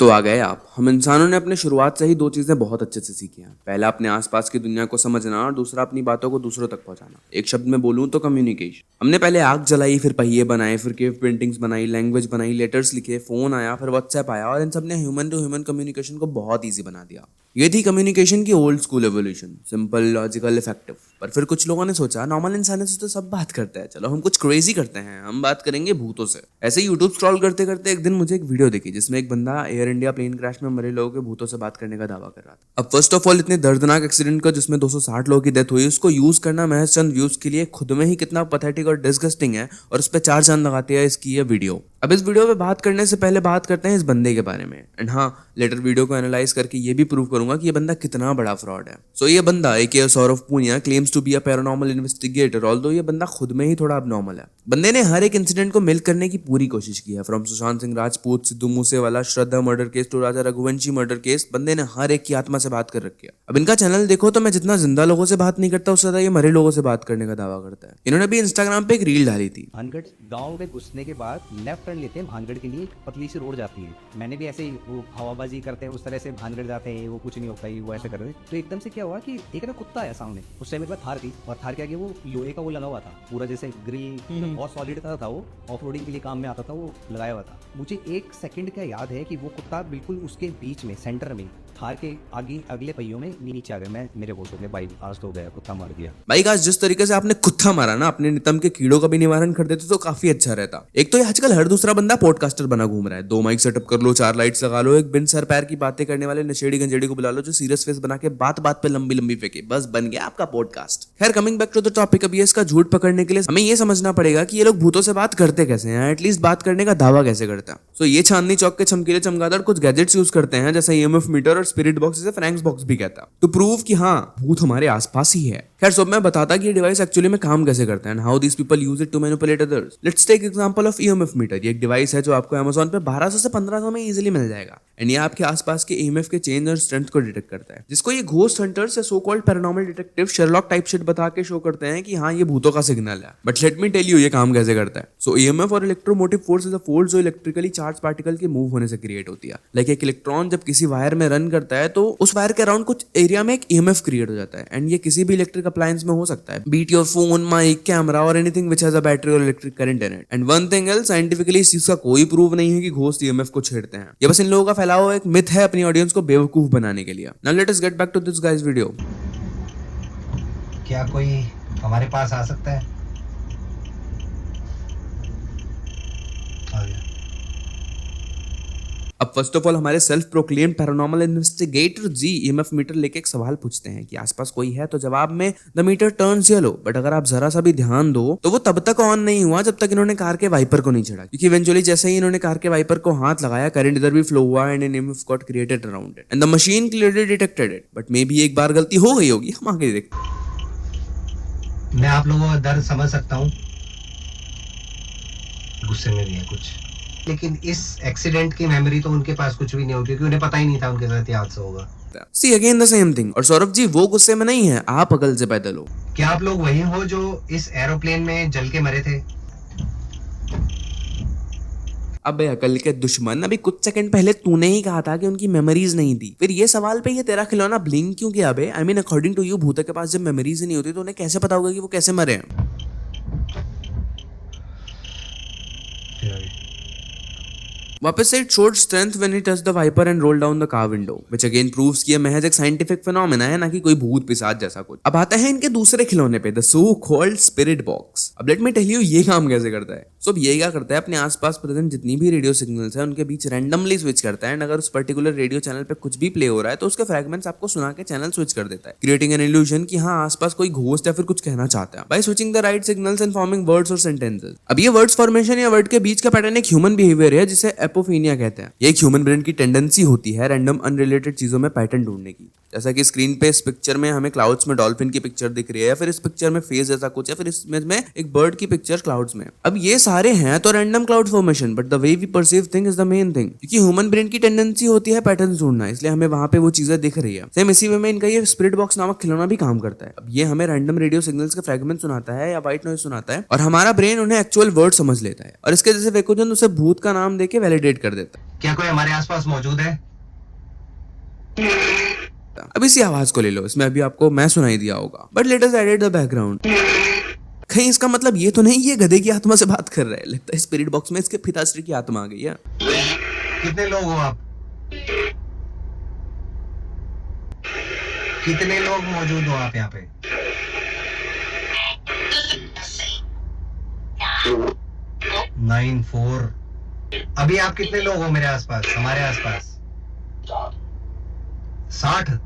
तो आ गए आप। हम इंसानों ने अपने शुरुआत से ही दो चीजें बहुत अच्छे से सीखी हैं। पहला अपने आसपास की दुनिया को समझना और दूसरा अपनी बातों को दूसरों तक पहुंचाना। एक शब्द में बोलूं तो कम्युनिकेशन। हमने पहले आग जलाई, फिर पहिए बनाए, फिर केव पेंटिंग्स बनाई, लैंग्वेज बनाई, लेटर्स लिखे, फोन आया, फिर व्हाट्सएप आया और इन सब ने ह्यूमन टू ह्यूमन कम्युनिकेशन को बहुत ईजी बना दिया। ये थी कम्युनिकेशन की old school evolution, simple, logical, effective. पर फिर कुछ लोगों ने सोचा नॉर्मल इंसानों से तो सब बात करते हैं, चलो हम कुछ क्रेजी करते हैं, हम बात करेंगे भूतों से। ऐसे ही यूट्यूब स्क्रॉल करते करते एक दिन मुझे एक वीडियो दिखी जिसमें एक बंदा एयर इंडिया प्लेन क्रैश में मरे लोगों के भूतों से बात करने का दावा कर रहा था। अब फर्स्ट ऑफ ऑल इतने दर्दनाक एक्सीडेंट का जिसमें 260 लोगों की डेथ हुई, उसको यूज करना महज चंद व्यूज के लिए खुद में ही कितना पैथेटिक और डिस्गस्टिंग है, और उस पर 4 चांद लगाती है इसकी ये वीडियो। अब इस वीडियो पे बात करने से पहले बात करते हैं इस बंदे के बारे में। एंड हाँ, लेटर वीडियो को एनालाइज करके ये भी प्रूव करूंगा कि ये बंदा कितना बड़ा फ्रॉड है। सो ये बंदा A K. Saurav Punia claims to be a paranormal investigator, although ये बंदा खुद में ही थोड़ा अबनॉर्मल है। बंदे ने हर एक इंसिडेंट को मिल्क करने की पूरी कोशिश की है, from Sushant Singh Rajput, Sidhu Moosewala, Shraddha murder case to Raja Raghuvanshi murder case. बंदे ने हर एक की आत्मा से बात कर रखी है। अब इनका चैनल देखो तो मैं जितना जिंदा लोगों से बात नहीं करता, उससे ज्यादा ये मरे लोगों से बात करने का दावा करता है। इन्होंने भी इंस्टाग्राम पे एक रील डाली थी। भानगढ़ गांव में घुसने के बाद लेफ्ट टर्न लेते हैं, भानगढ़ के लिए पतली सी रोड जाती है। मैंने भी ऐसे ही वो हवाबाजी करते हैं उस तरह से भानगढ़ जाते हैं, वो कुछ नहीं होता है, वो ऐसे कर रहे हैं। तो एकदम से क्या हुआ कि एक ना कुत्ता आया सामने। उस टाइम मेरे पास थार थी और थार के आगे वो लोहे का वो लगा हुआ था, पूरा जैसे ग्रिल, बहुत सॉलिड था वो, ऑफ रोडिंग के लिए काम में आता था, वो लगाया हुआ था। मुझे 1 सेकंड का याद है कि वो कुत्ता बिल्कुल उसके बीच में, सेंटर में, थार के आगे अगले पहियों में नीचे आ गया। मैं मेरे को सोचने भाई आज तो हो गया, कुत्ता मार दिया। भाई आज जिस तरीके से आपने कुत्ता मारा ना, अपने नितंब के कीड़ों का भी निवारण कर देते तो काफी अच्छा रहता। एक तो ये आजकल हर दूसरा बंदा पॉडकास्टर बना घूम रहा है। 2 माइक सेटअप कर लो, 4 लाइट्स लगा लो, एक बिन सर पैर की बातें करने वाले नशेड़ी गंजेड़ी को बुला लो जो सीरियस फेस बना के बात बात पे लंबी लंबी फेंके, बस बन गया आपका पॉडकास्ट। खैर, coming back to the topic, अब ये इसका झूठ पकड़ने के लिए हमें ये समझना पड़ेगा कि ये लोग भूतों से बात करते कैसे हैं, एटलीस्ट बात करने का दावा कैसे करता है। सो ये चांदनी चौक के चमकीले चमगादड़ कुछ गैजेट्स यूज करते हैं, जैसे ईएमएफ मीटर और स्पिरिट बॉक्स, जिसे फ्रैंक्स बॉक्स भी कहता है, टू प्रूव कि हाँ भूत हमारे आसपास ही है। खैर, सब मैं बताता कि ये डिवाइस एक्चुअली में काम कैसे करता है and how these people use it to manipulate others. Let's take example of EMF meter. ये एक डिवाइस है जो आपको Amazon पे 1200 से 1500 में इजीली मिल जाएगा। एंड ये आपके आसपास के ईएमएफ के चेंज और स्ट्रेंथ को डिटेक्ट करता है, जिसको ये घोस्ट हंटर्स या so called paranormal detective Sherlock type shit बता के शो करते हैं कि हाँ ये भूतों का सिग्नल है। But let me tell you ये काम कैसे करता है। सो ईएमएफ और electromotive force is a force जो इलेक्ट्रिकली चार्ज पार्टिकल के मूव होने से क्रिएट होती है। लाइक एक इलेक्ट्रॉन जब किसी वायर में रन करता है तो उस वायर के अराउंड कुछ एरिया में एक ईएमएफ क्रिएट हो जाता है। एंड ये किसी भी इलेक्ट्रिक अप्लायंस में हो सकता है, beat your phone, mic, camera और anything which has a battery और electric current in it. And one thing else, scientifically इस चीज का कोई प्रूफ नहीं है कि घोस्ट ईएमएफ को छेड़ते हैं। ये बस इन लोगों का फैला हुआ एक मिथ है अपनी ऑडियंस को बेवकूफ बनाने के लिए। Now let us get back to this guys video. क्या कोई हमारे पास आ सकता है? आ गया। अब फर्स्ट ऑफ ऑल हमारे सेल्फ प्रोक्लेम्ड पैरानॉर्मल इन्वेस्टिगेटर जी ईएमएफ मीटर लेके एक सवाल पूछते हैं कि आसपास कोई है, तो जवाब में the meter turns yellow. But अगर आप जरा सा भी ध्यान दो तो वो तब तक ऑन नहीं हुआ जब तक इन्होंने कार के वाइपर को नहीं छेड़ा, क्योंकि इवेंचुअली जैसे ही इन्होंने कार के वाइपर को हाथ लगाया, करंट इधर भी फ्लो हुआ and an EMF got created around it and the machine clearly detected it. But maybe एक बार गलती हो गई होगी, हम आगे देखते हैं। मैं आप लोगों का दर्द समझ सकता हूँ, गुस्से में भी है कुछ, लेकिन इस एक्सीडेंट की मेमोरी तो उनके पास कुछ भी नहीं होगी क्योंकि उन्हें पता ही नहीं था उनके साथ ये हादसा होगा। See again the same thing। और सौरभ जी वो गुस्से में नहीं है, आप अकल से पैदल हो। क्या आप लोग वही हो जो इस एरोप्लेन में जल के मरे थे? अबे अकल के दुश्मन, अभी कुछ सेकंड पहले तूने ही कहा था कि उनकी मेमोरीज नहीं थी, फिर ये सवाल पे ये तेरा खिलौना ब्लिंक क्यों किया बे? I mean according to you भूतों के पास जब मेमोरीज ही नहीं होती तो उन्हें कैसे पता होगा कि वो कैसे मरे हैं? वापस से it showed strength when he touched the wiper and rolled down the car window, which again proves कि ये महज एक साइंटिफिक फिनोमेना है, ना कि कोई भूत पिशाच जैसा कुछ। अब आता है इनके दूसरे खिलौने पे, the so called spirit box. अब लेट मी टेल यू ये काम कैसे करता है। सो अब ये क्या करता है, अपने आसपास प्रेजेंट जितनी भी रेडियो सिग्नल्स है उनके बीच रैंडमली स्विच करता है। एंड अगर उस पर्टिकुलर रेडियो चैनल पे कुछ भी प्ले हो रहा है तो उसके फ्रैगमेंट्स आपको सुना के चैनल स्विच कर देता है, क्रिएटिंग एन इल्यूजन कि हाँ आसपास कोई घोस्ट या फिर कुछ कहना चाहता है, by switching the right signals and forming words और सेंटेंसेस। अब ये वर्ड्स फॉर्मेशन या वर्ड के बीच का पैटर्न एक ह्यूमन बिहेवियर है जिसे एपोफेनिया कहते हैं। ये एक ह्यूमन ब्रेन की टेंडेंसी होती है रैंडम अनरिलेटेड चीजों में पैटर्न ढूंढने की। जैसा कि स्क्रीन पे इस पिक्चर में हमें क्लाउड्स में डॉल्फिन की पिक्चर दिख रही है, या फिर इस पिक्चर में फेस जैसा कुछ है, फिर इस इमेज में एक बर्ड की पिक्चर क्लाउड्स में। अब ये सारे हैं तो random cloud formation, but the way we perceive thing is the main thing, क्योंकि ह्यूमन ब्रेन की टेंडेंसी होती है पैटर्न ढूंढना, इसलिए हमें वहां पे वो चीजें दिख रही है। सेम इसी वे में इनका ये स्पिरिट बॉक्स नामक खिलौना भी काम करता है। अब ये हमें रैंडम रेडियो सिग्नल्स के फ्रेगमेंट सुनाता है या व्हाइट नॉइज सुनाता है, और हमारा ब्रेन उन्हें एक्चुअल वर्ड समझ लेता है, और इसके जैसे वेकुजन उसे भूत का नाम देके वैलिडेट कर देता है। क्या कोई हमारे आसपास मौजूद है? अब इसी आवाज को ले लो, इसमें अभी आपको मैं सुनाई दिया होगा, but let us edit the background. कहीं इसका मतलब ये तो नहीं ये गधे की आत्मा से बात कर रहा है, लगता है स्पिरिट बॉक्स में इसके पिताश्री की आत्मा आ गई है। कितने लोग हो आप? कितने लोग मौजूद हो आप यहाँ पे? 9-4। अभी आप कितने लोग हो मेरे आसपास, हमारे आसपास? 60।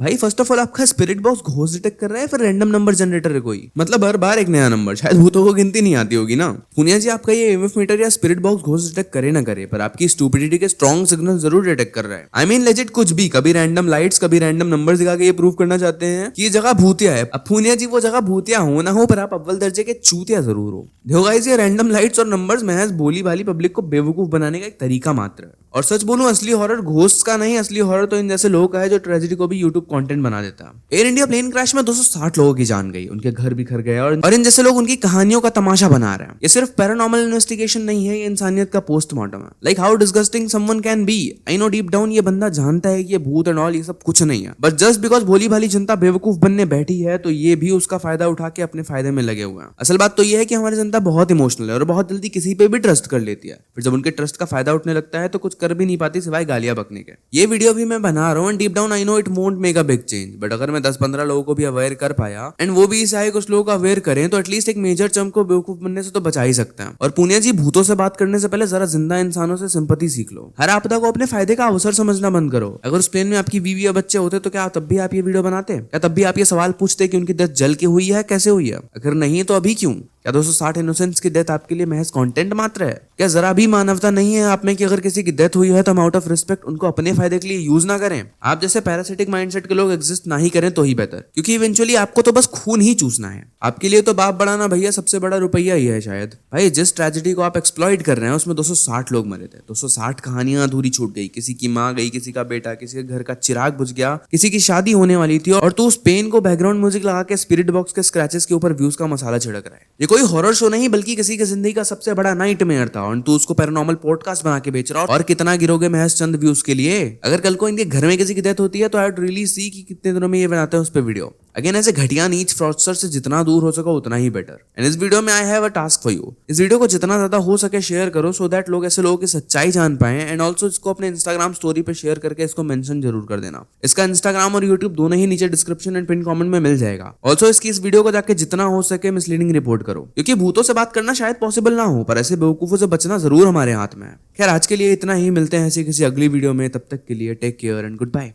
भाई फर्स्ट ऑफ ऑल आपका स्पिरिट बॉक्स घोस्ट डिटेक्ट कर रहा है, फिर रैंडम नंबर जनरेटर है कोई, मतलब हर बार एक नया नंबर, शायद भूतों को गिनती नहीं आती होगी ना। पुनिया जी आपका ये ईएमएफ मीटर या स्पिरिट बॉक्स घोस्ट डिटेक्ट करे ना करे, पर आपकी स्टूपिडिटी के स्ट्रॉन्ग सिग्नल जरूर डिटेक्ट कर रहा है। आई मीन लेजिट कुछ भी, कभी रैंडम लाइट्स, कभी रैंडम नंबर दिखा के ये प्रूव करना चाहते हैं कि ये जगह भूतिया है। अब पुनिया जी वो जगह भूतिया हो ना हो, पर आप अव्वल दर्जे के चूतिया जरूर हो। देखो गाइस, ये रैंडम लाइट्स और नंबर्स महज भोली भाली पब्लिक को बेवकूफ बनाने का एक तरीका मात्र है। और सच बोलूं, असली हॉरर घोस्ट का नहीं, असली हॉरर तो इन जैसे लोगों का है जो ट्रेजेडी को भी यूट्यूब कंटेंट बना देता है। एयर इंडिया प्लेन क्रैश में 260 लोगों की जान गई, उनके घर बिखर गए, और इन जैसे लोग उनकी कहानियों का तमाशा बना रहे हैं। ये सिर्फ पैरानॉर्मल इन्वेस्टिगेशन नहीं है, ये इंसानियत का पोस्टमार्टम है। Like how disgusting someone can be. I know deep down ये बंदा जानता है कि ये भूत एंड ऑल ये सब कुछ नहीं है, बट जस्ट बिकॉज भोली भाली जनता बेवकूफ बनने बैठी है, तो ये भी उसका फायदा उठा के अपने फायदे में लगे हुए हैं। असल बात तो ये है कि हमारी जनता बहुत इमोशनल है और बहुत जल्दी किसी पे भी ट्रस्ट कर लेती है, फिर जब उनके ट्रस्ट का फायदा उठने लगता है तो कुछ कर भी नहीं पाती सिवाय गालियां बकने के। ये वीडियो भी मैं बना रहा हूँ, deep down I know it won't make a big change, but अगर मैं 10-15 लोगों को भी अवेयर कर पाया एंड वो भी इसे आए कुछ लोग अवेयर करें, तो एटलीस्ट एक मेजर चंक को बेवकूफ बनने से तो बचा ही सकते हैं। और पुनिया जी, भूतों से बात करने से पहले जरा जिंदा इंसानों से सिंपैथी सीख लो। हर आपदा को अपने फायदे का अवसर समझना बंद करो। अगर उस प्लेन में आपकी बीवी या बच्चे होते तो क्या तब भी आप ये वीडियो बनाते? क्या तब भी आप ये सवाल पूछते कि उनकी डेथ जल के हुई है, कैसे हुई है? अगर नहीं तो अभी क्यों? क्या 260 इनोसेंट्स की डेथ आपके लिए महज कंटेंट मात्र है? क्या जरा भी मानवता नहीं है आप में कि अगर किसी की डेथ हुई है तो हम आउट ऑफ रिस्पेक्ट उनको अपने फायदे के लिए यूज ना करें? आप जैसे पैरासिटिक माइंडसेट के लोग एग्जिस्ट ना ही करें तो ही बेहतर, क्योंकि इवेंचुअली आपको तो बस खून ही चूसना है। आपके लिए तो बाप बढ़ाना भैया सबसे बड़ा रुपया ही है शायद। भाई जिस ट्रेजेडी को आप एक्सप्लॉइट कर रहे हैं उसमें 260 लोग मरे थे, 260 कहानियां अधूरी छूट गई, किसी की माँ गई, किसी का बेटा, किसी के घर का चिराग बुझ गया, किसी की शादी होने वाली थी, और तू उस पेन को बैकग्राउंड म्यूजिक लगा के स्पिरिट बॉक्स के स्क्रैचेस के ऊपर व्यूज का मसाला छिड़क रहा है। ये कोई हॉरर शो नहीं बल्कि किसी की जिंदगी का सबसे बड़ा नाइटमेयर था, और तू उसको पैरानॉर्मल पॉडकास्ट बना के बेच रहा और कितना गिरोगे महज चंद व्यूज के लिए? अगर कल को इनके घर में किसी की डेथ होती है तो आई वुड रियली सी कि कितने दिनों में ये बनाते हैं उस पर वीडियो। अगेन ऐसे घटिया नीच फ्रॉडस्टर से जितना दूर हो सको उतना ही बेटर। एंड इस वीडियो में I have a task for you. इस वीडियो को जितना ज्यादा हो सके शेयर करो, सो दैट लोग ऐसे लोगों की सच्चाई जान पाए, एंड ऑल्सो इसको अपने इंस्टाग्राम स्टोरी पे शेयर करके इसको मेंशन जरूर कर देना। इसका इंस्टाग्राम और यूट्यूब दोनों ही नीचे डिस्क्रिप्शन एंड पिन कमेंट में मिल जाएगा। ऑल्सो इसकी इस वीडियो को जाके जितना हो सके मिसलीडिंग रिपोर्ट करो, क्योंकि भूतों से बात करना शायद पॉसिबल ना हो, पर ऐसे बेवकूफों से बचना जरूर हमारे हाथ में है। खैर आज के लिए इतना ही, मिलते हैं ऐसी किसी अगली वीडियो में, तब तक के लिए take care and good bye.